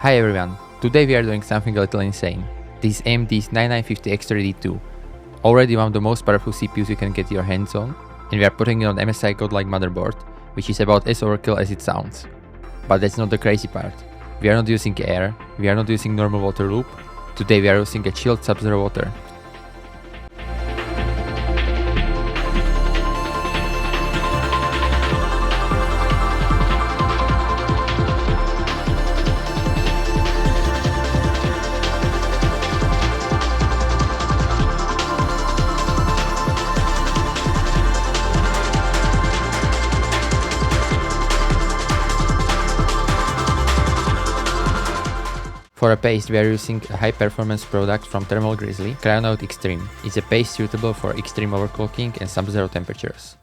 Hi everyone, today we are doing something a little insane. This is AMD's 9950 X3D2, already one of the most powerful CPUs you can get your hands on, and we are putting it on MSI code like Motherboard, which is about as overkill as it sounds. But that's not the crazy part. We are not using air, we are not using normal water loop, today we are using a chilled subzero water. For a paste, we are using a high-performance product from Thermal Grizzly, Cryonaut Extreme. It's a paste suitable for extreme overclocking and sub-zero temperatures.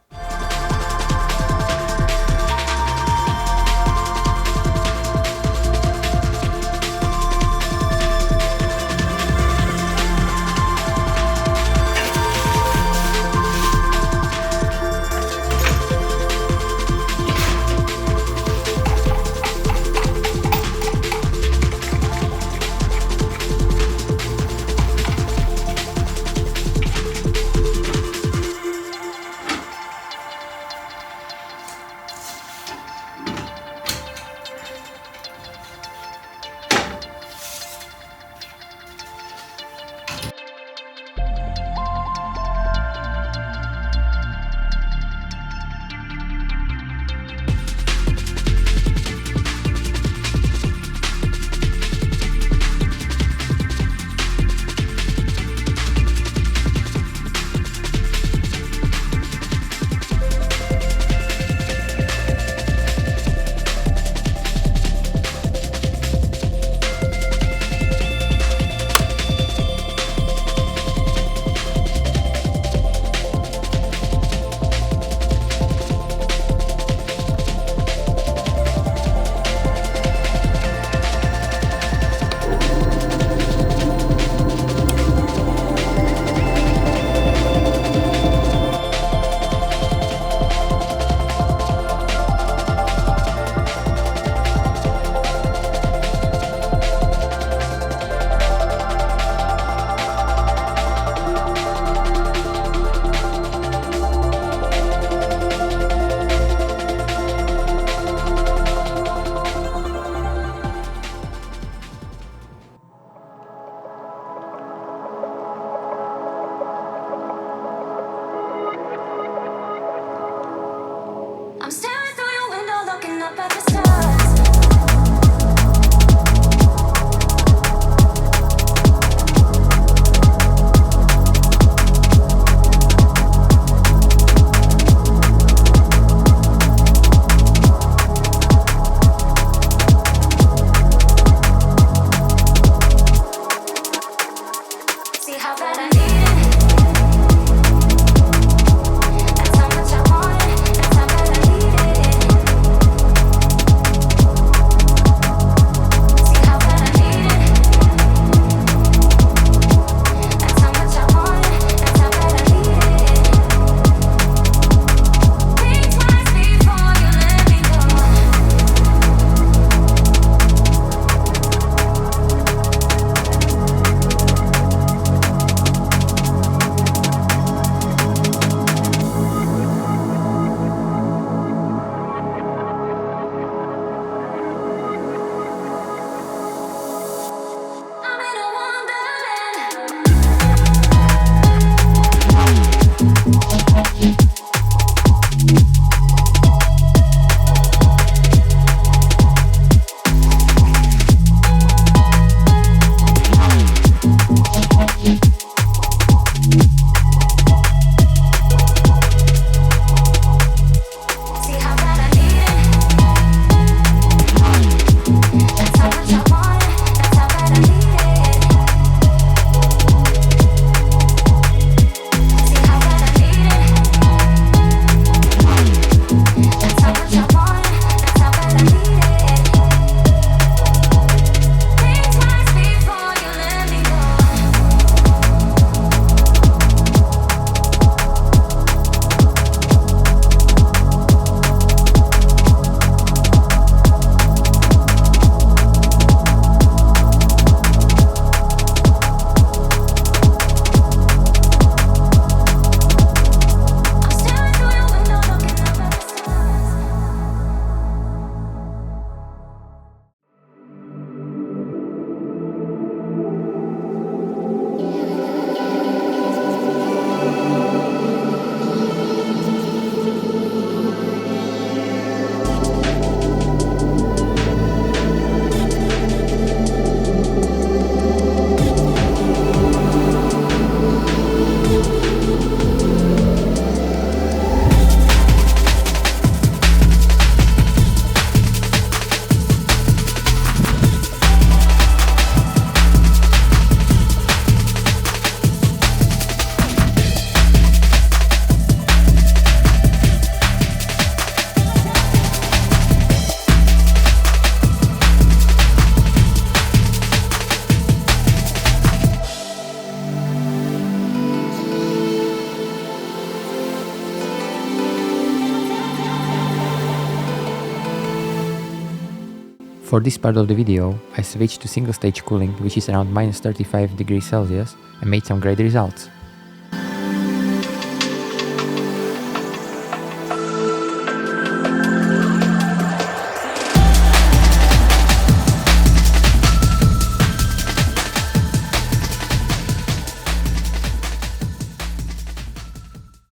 For this part of the video, I switched to single stage cooling, which is around -35 degrees Celsius, and made some great results.